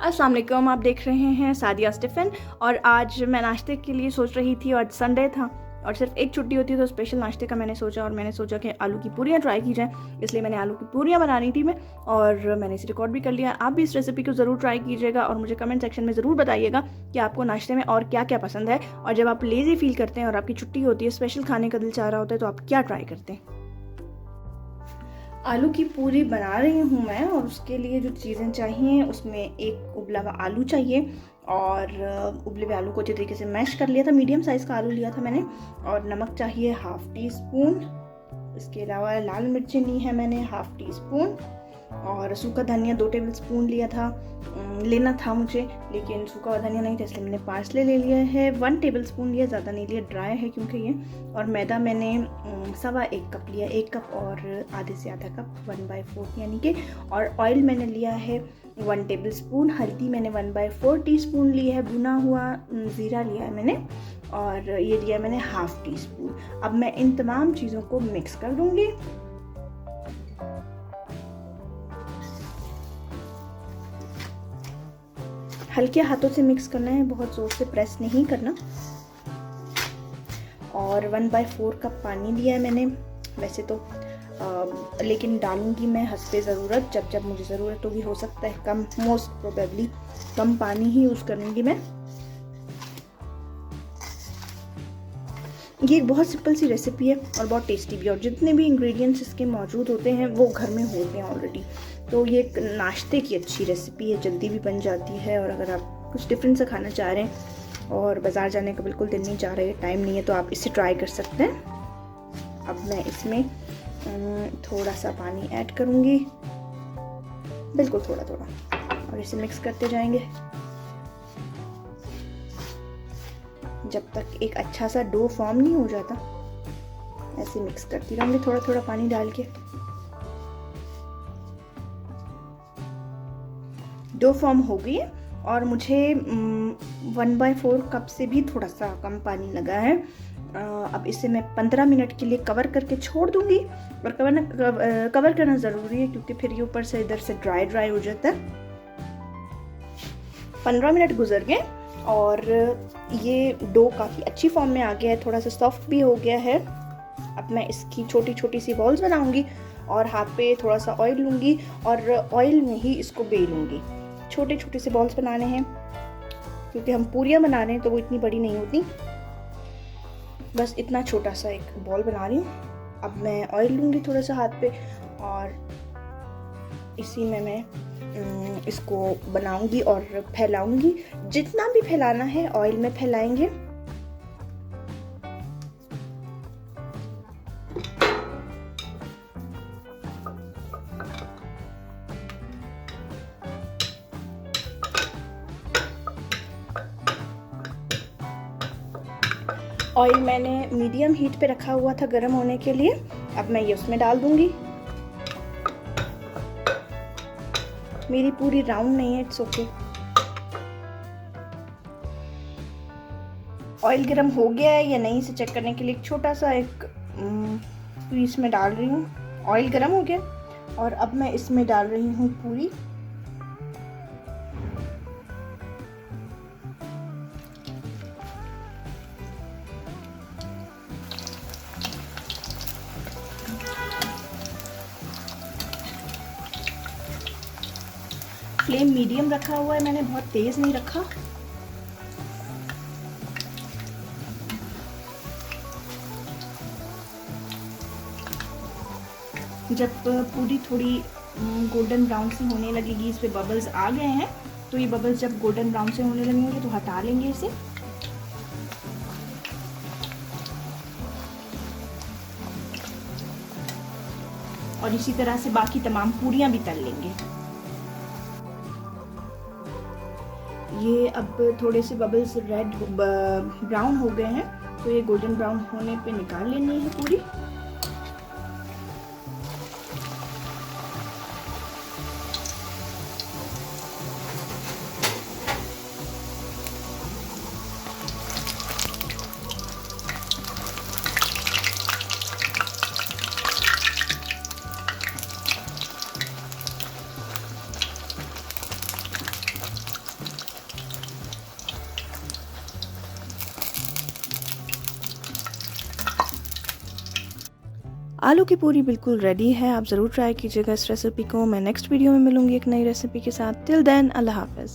अस्सलाम वालेकुम, आप देख रहे हैं सादिया टिफ़िन। और आज मैं नाश्ते के लिए सोच रही थी और संडे था और सिर्फ एक छुट्टी होती है तो स्पेशल नाश्ते का मैंने सोचा कि आलू की पूरियाँ ट्राई की जाए। इसलिए मैंने आलू की पूरियाँ बना रही थी मैं, और मैंने इसे रिकॉर्ड भी कर लिया। आप भी इस रेसिपी को ज़रूर ट्राई कीजिएगा और मुझे कमेंट सेक्शन में ज़रूर बताइएगा कि आपको नाश्ते में और क्या क्या पसंद है, और जब आप लेज़ी फील करते हैं और आपकी छुट्टी होती है, स्पेशल खाने का दिल चाह रहा होता है, तो आप क्या ट्राई करते हैं। आलू की पूरी बना रही हूँ मैं, और उसके लिए जो चीज़ें चाहिए उसमें एक उबला हुआ आलू चाहिए, और उबले हुए आलू को अच्छे तरीके से मैश कर लिया था। मीडियम साइज़ का आलू लिया था मैंने। और नमक चाहिए 1/2 टीस्पून। इसके अलावा लाल मिर्ची ली है मैंने 1/2 टीस्पून, और सूखा धनिया 2 टेबलस्पून लेना था मुझे, लेकिन सूखा धनिया नहीं था इसलिए मैंने पार्सले ले लिया है। 1 टेबलस्पून लिया, ज़्यादा नहीं लिया, ड्राई है क्योंकि ये। और मैदा मैंने 1.25 कप लिया, 1 कप और आधे से आधा कप, 1/4 यानी कि। और ऑयल मैंने लिया है 1 टेबलस्पून। हल्दी मैंने 1/4 टीस्पून ली है। भुना हुआ ज़ीरा लिया है मैंने, और ये लिया मैंने 1/2 टीस्पून। अब मैं इन तमाम चीज़ों को मिक्स कर दूँगी। हल्के हाथों से मिक्स करना है, बहुत ज़ोर से प्रेस नहीं करना। और 1/4 कप पानी दिया है मैंने वैसे तो, लेकिन डालूंगी मैं हस्बे ज़रूरत, जब जब मुझे ज़रूरत होगी। हो सकता है कम, मोस्ट प्रोबेबली कम पानी ही यूज़ करूँगी मैं। ये एक बहुत सिंपल सी रेसिपी है और बहुत टेस्टी भी है, और जितने भी इंग्रेडिएंट्स इसके मौजूद होते हैं वो घर में होते हैं ऑलरेडी। तो ये एक नाश्ते की अच्छी रेसिपी है, जल्दी भी बन जाती है। और अगर आप कुछ डिफरेंट सा खाना चाह रहे हैं और बाज़ार जाने का बिल्कुल दिल नहीं चाह रहे, टाइम नहीं है, तो आप इसे ट्राई कर सकते हैं। अब मैं इसमें थोड़ा सा पानी ऐड करूँगी, बिल्कुल थोड़ा थोड़ा, और इसे मिक्स करते जाएंगे जब तक एक अच्छा सा डो फॉर्म नहीं हो जाता। ऐसे मिक्स करती रहूँगी थोड़ा थोड़ा पानी डाल के। डो फॉर्म हो गई है, और मुझे 1/4 कप से भी थोड़ा सा कम पानी लगा है। अब इसे मैं 15 मिनट के लिए कवर करके छोड़ दूँगी। और कवर करना ज़रूरी है क्योंकि फिर ये ऊपर से इधर से ड्राई हो जाता है। 15 मिनट गुजर गए और ये डो काफ़ी अच्छी फॉर्म में आ गया है, थोड़ा सा सॉफ्ट भी हो गया है। अब मैं इसकी छोटी छोटी सी बॉल्स बनाऊंगी, और हाथ पे थोड़ा सा ऑयल लूँगी और ऑयल में ही इसको बेलूँगी। छोटे छोटे से बॉल्स बनाने हैं क्योंकि हम पूरियाँ बना रहे हैं, तो वो इतनी बड़ी नहीं होती। बस इतना छोटा सा एक बॉल बना रही हूँ। अब मैं ऑयल लूँगी थोड़ा सा हाथ पे, और इसी में मैं इसको बनाऊंगी और फैलाऊंगी। जितना भी फैलाना है ऑयल में फैलाएंगे। ऑयल मैंने मीडियम हीट पे रखा हुआ था गर्म होने के लिए। अब मैं ये उसमें डाल दूंगी। मेरी पूरी राउंड नहीं है, इट्स ओके। ऑयल गरम हो गया है या नहीं इसे चेक करने के लिए एक छोटा सा एक पीस में डाल रही हूँ। ऑयल गरम हो गया, और अब मैं इसमें डाल रही हूँ पूरी। फ्लेम मीडियम रखा हुआ है मैंने, बहुत तेज़ नहीं रखा। जब पूरी थोड़ी गोल्डन ब्राउन से होने लगेगी, इस पे बबल्स आ गए हैं, तो ये बबल्स जब गोल्डन ब्राउन से होने लगेंगे तो हटा लेंगे इसे। और इसी तरह से बाकी तमाम पूरियां भी तल लेंगे। ये अब थोड़े से बबल्स रेड ब्राउन हो गए हैं, तो ये गोल्डन ब्राउन होने पे निकाल लेनी है पूरी। आलू की पूरी बिल्कुल रेडी है, आप ज़रूर ट्राई कीजिएगा इस रेसिपी को। मैं नेक्स्ट वीडियो में मिलूँगी एक नई रेसिपी के साथ। टिल देन अल्लाह हाफ़िज़।